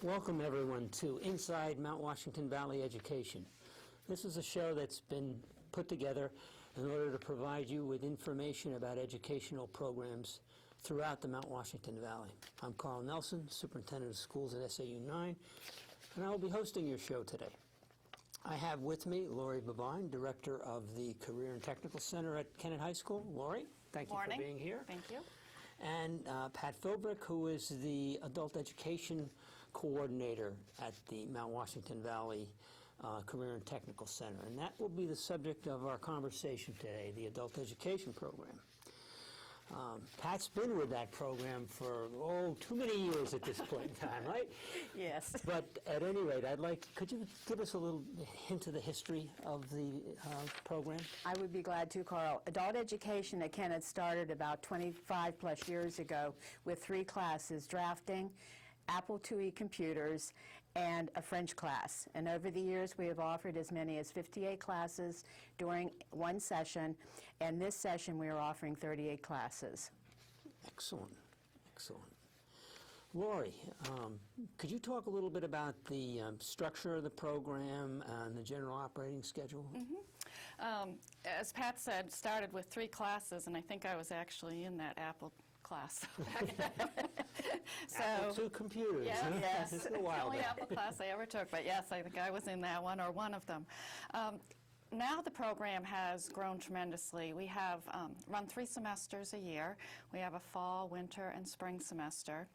Welcome everyone to Inside Mount Washington Valley Education. This is a show that's been put together in order to provide you with information about educational programs throughout the Mount Washington Valley. I'm Carl Nelson, Superintendent of Schools at SAU 9, and I will be hosting your show today. I have with me Lori Babine, Director of the Career and Technical Center at Kennett High School. Lori, thank you for being here. Thank you. And Pat Philbrick, who is the Adult Education Coordinator at the Mount Washington Valley Career and Technical Center. And that will be the subject of our conversation today, the Adult Education Program. Pat's been with that program for, too many years at this point in time, right? Yes. But at any rate, could you give us a little hint of the history of the program? I would be glad to, Carl. Adult education at Kennett started about 25 plus years ago with 3 classes: drafting, Apple IIe computers, and a French class. And over the years, we have offered as many as 58 classes during one session, and this session we are offering 38 classes. Excellent, excellent. Lori, could you talk a little bit about the structure of the program and the general operating schedule? Mm-hmm. As Pat said, started with 3 classes, and I think I was actually in that Apple class. Apple II computers. Yeah, huh? yes. It's It's a the while only back. Apple class I ever took, but yes, I think I was in that one or one of them. Now the program has grown tremendously. We have run 3 semesters a year. We have a fall, winter, and spring semester.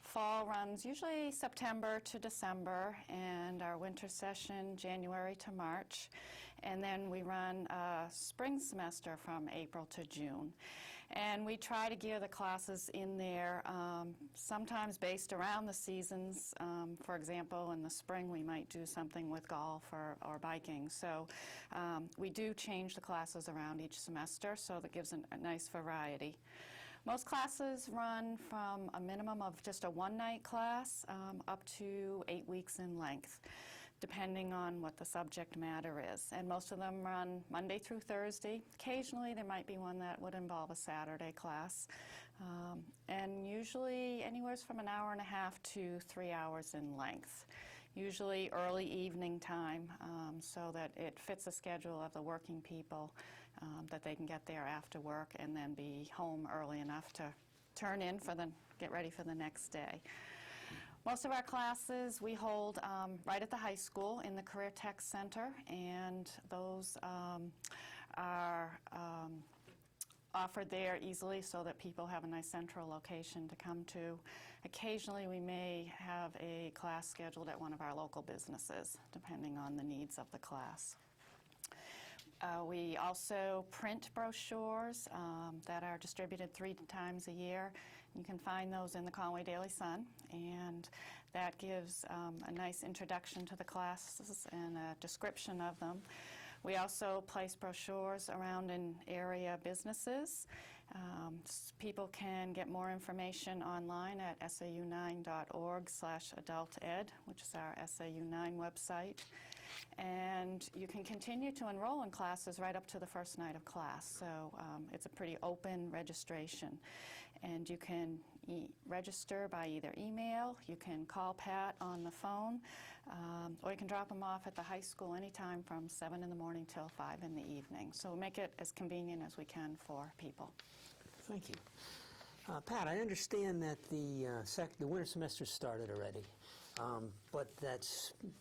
Fall runs usually September to December, and our winter session January to March. And then we run a spring semester from April to June. And we try to gear the classes in there, sometimes based around the seasons. For example, in the spring we might do something with golf or biking. So we do change the classes around each semester, so that gives a nice variety. Most classes run from a minimum of just a one-night class up to 8 weeks in length, depending on what the subject matter is. And most of them run Monday through Thursday. Occasionally there might be one that would involve a Saturday class. And usually anywhere from an hour and a half to 3 hours in length. Usually early evening time, so that it fits the schedule of the working people, that they can get there after work and then be home early enough to turn in get ready for the next day. Most of our classes we hold right at the high school in the Career Tech Center, and those are offered there easily so that people have a nice central location to come to. Occasionally we may have a class scheduled at one of our local businesses, depending on the needs of the class. We also print brochures that are distributed 3 times a year. You can find those in the Conway Daily Sun, and that gives a nice introduction to the classes and a description of them. We also place brochures around in area businesses. People can get more information online at sau9.org/adulted, which is our SAU9 website. And you can continue to enroll in classes right up to the first night of class. So it's a pretty open registration. And you can register by either email, you can call Pat on the phone, or you can drop them off at the high school anytime from 7 in the morning till 5 in the evening. So make it as convenient as we can for people. Thank you. Pat, I understand that the winter semester started already, but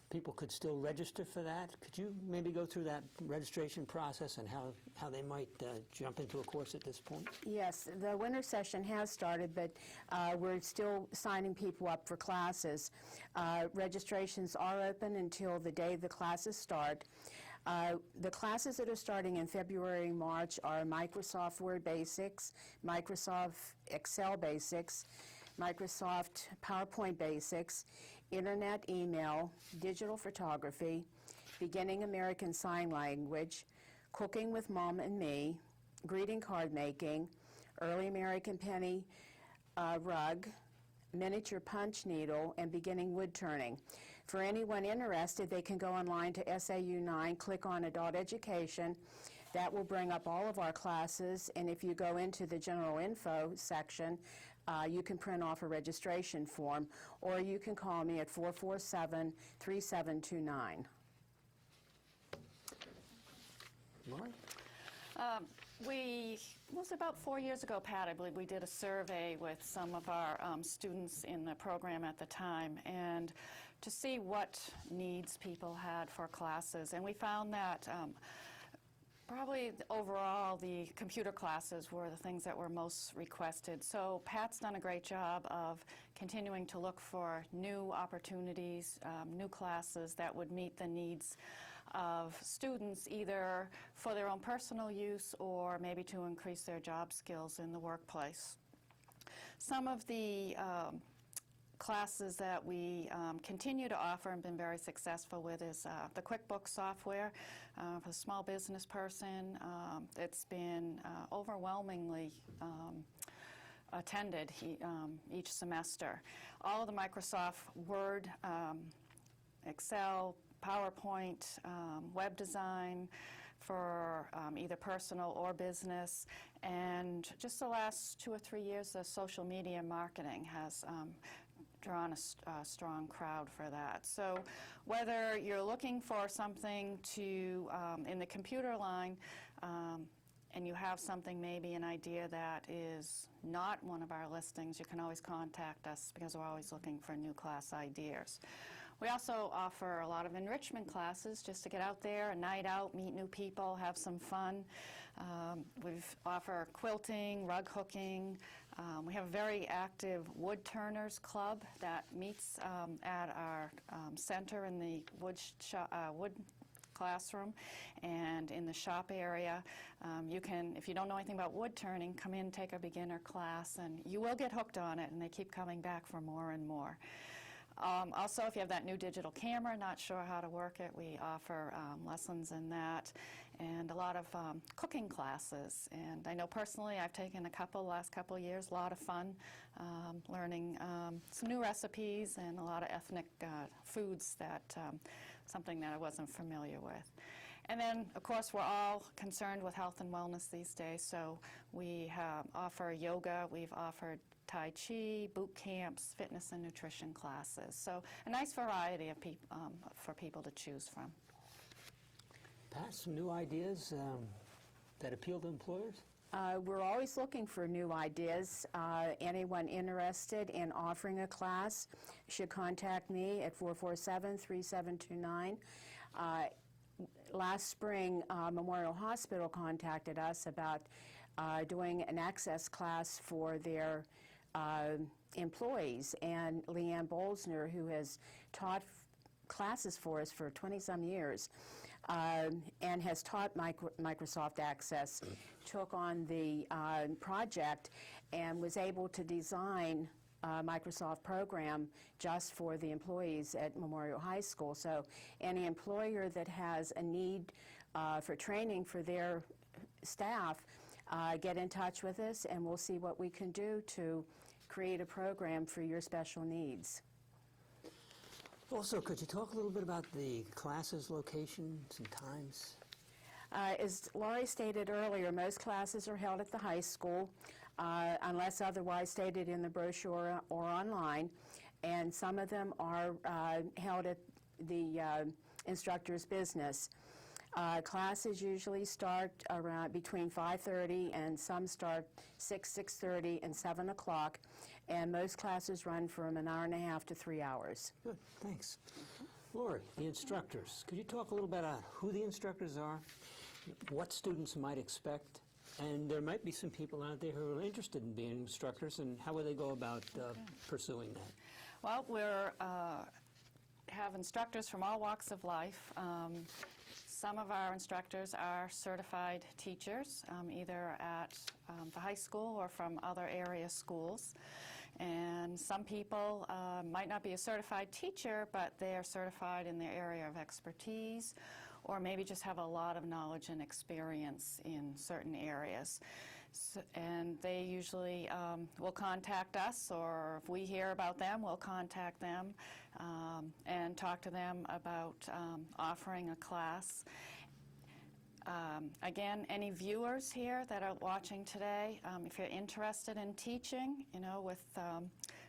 people could still register for that. Could you maybe go through that registration process and how they might jump into a course at this point? Yes, the winter session has started, but we're still signing people up for classes. Registrations are open until the day the classes start. The classes that are starting in February and March are Microsoft Word Basics, Microsoft Excel Basics, Microsoft PowerPoint Basics, Internet Email, Digital Photography, Beginning American Sign Language, Cooking with Mom and Me, Greeting Card Making, Early American Penny Rug, Miniature Punch Needle, and Beginning Wood Turning. For anyone interested, they can go online to SAU9, click on Adult Education. That will bring up all of our classes, and if you go into the general info section, you can print off a registration form, or you can call me at 447-3729. Lori? It was about 4 years ago, Pat, I believe we did a survey with some of our students in the program at the time, and to see what needs people had for classes. And we found that probably overall the computer classes were the things that were most requested. So Pat's done a great job of continuing to look for new opportunities, new classes that would meet the needs of students, either for their own personal use or maybe to increase their job skills in the workplace. Some of the classes that we continue to offer and been very successful with is the QuickBooks software for a small business person. It's been overwhelmingly attended each semester. All of the Microsoft Word, Excel, PowerPoint, web design for either personal or business, and just the last 2 or 3 years, the social media marketing has drawn a strong crowd for that. So whether you're looking for something to, in the computer line, and you have something, maybe an idea that is not one of our listings, you can always contact us because we're always looking for new class ideas. We also offer a lot of enrichment classes just to get out there, a night out, meet new people, have some fun. We offer quilting, rug hooking. We have a very active wood turners club that meets at our center in the wood classroom and in the shop area. You can, if you don't know anything about wood turning, come in, take a beginner class, and you will get hooked on it, and they keep coming back for more and more. Also, if you have that new digital camera, not sure how to work it, we offer lessons in that, and a lot of cooking classes. And I know personally I've taken a couple last couple of years, a lot of fun learning some new recipes and a lot of ethnic foods, that something that I wasn't familiar with. And then, of course, we're all concerned with health and wellness these days, so we offer yoga, we've offered Tai Chi, boot camps, fitness and nutrition classes. So a nice variety of for people to choose from. Pat, some new ideas that appeal to employers? We're always looking for new ideas. Anyone interested in offering a class should contact me at 447-3729. Last spring, Memorial Hospital contacted us about doing an access class for their employees, and Leanne Bolsner, who has taught classes for us for 20-some years and has taught Microsoft Access, took on the project and was able to design a Microsoft program just for the employees at Memorial High School. So any employer that has a need for training for their staff, get in touch with us and we'll see what we can do to create a program for your special needs. Also, could you talk a little bit about the classes, locations, and times? As Laurie stated earlier, most classes are held at the high school, unless otherwise stated in the brochure or online, and some of them are held at the instructor's business. Classes usually start around between 5:30, and some start 6:30, and 7 o'clock, and most classes run from an hour and a half to 3 hours. Good, thanks. Lori, the instructors. Could you talk a little bit about who the instructors are, what students might expect, and there might be some people out there who are interested in being instructors, and how would they go about pursuing that? Well, we have instructors from all walks of life. Some of our instructors are certified teachers, either at the high school or from other area schools. And some people might not be a certified teacher, but they are certified in their area of expertise, or maybe just have a lot of knowledge and experience in certain areas. So, and they usually will contact us, or if we hear about them, we'll contact them and talk to them about offering a class. Again, any viewers here that are watching today, if you're interested in teaching, you know, with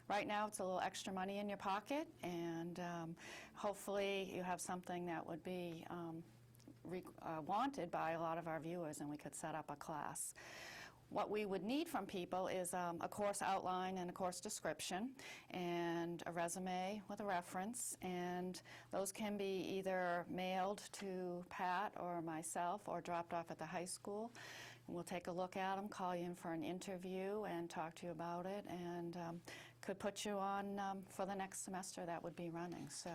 right now it's a little extra money in your pocket, and hopefully you have something that would be wanted by a lot of our viewers, and we could set up a class. What we would need from people is a course outline and a course description and a resume with a reference, and those can be either mailed to Pat or myself or dropped off at the high school. And we'll take a look at them, call you in for an interview and talk to you about it, and could put you on for the next semester that would be running. So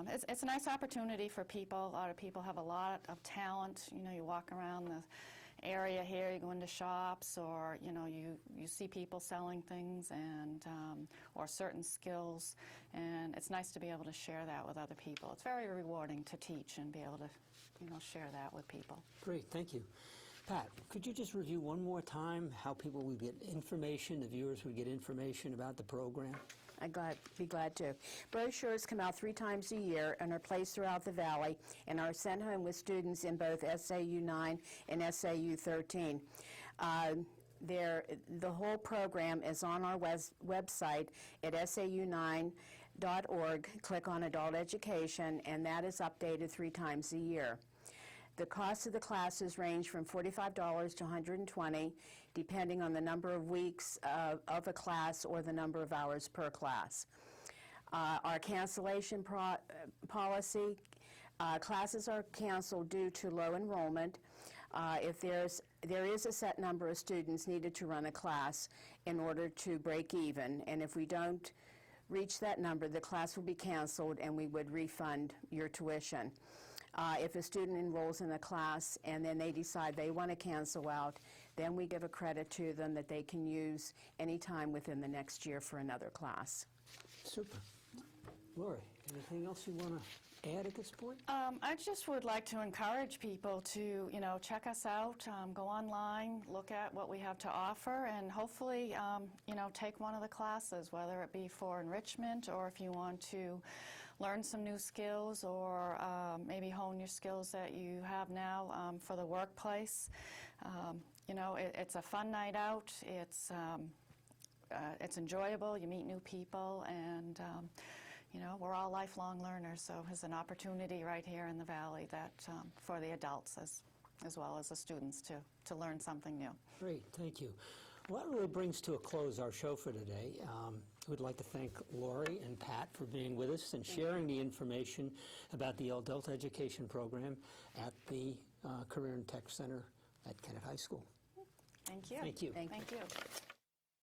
it's a nice opportunity for people. A lot of people have a lot of talent. You know, you walk around the area here, you go into shops, or you know, you see people selling things and or certain skills, and it's nice to be able to share that with other people. It's very rewarding to teach and be able to, you know, share that with people. Great, thank you. Pat, could you just review one more time how people would get information, the viewers would get information about the program? I'd be glad to. Brochures come out 3 times a year and are placed throughout the Valley and are sent home with students in both SAU 9 and SAU 13. The whole program is on our website at sau9.org. Click on Adult Education, and that is updated 3 times a year. The cost of the classes range from $45 to $120, depending on the number of weeks of a class or the number of hours per class. Our cancellation policy, classes are canceled due to low enrollment. If there is a set number of students needed to run a class in order to break even, and if we don't reach that number, the class will be canceled and we would refund your tuition. If a student enrolls in a class and then they decide they want to cancel out, then we give a credit to them that they can use anytime within the next year for another class. Super. Lori, anything else you want to add at this point? I just would like to encourage people to, you know, check us out, go online, look at what we have to offer, and hopefully, you know, take one of the classes, whether it be for enrichment or if you want to learn some new skills, or maybe hone your skills that you have now for the workplace. You know, it's a fun night out. It's enjoyable. You meet new people, and you know, we're all lifelong learners. So there's an opportunity right here in the Valley that for the adults as well as the students to learn something new. Great, thank you. Well, that really brings to a close our show for today. We'd like to thank Lori and Pat for being with us and sharing the information about the adult education program at the Career and Tech Center at Kennett High School. Thank you. Thank you. Thank you. Thank you.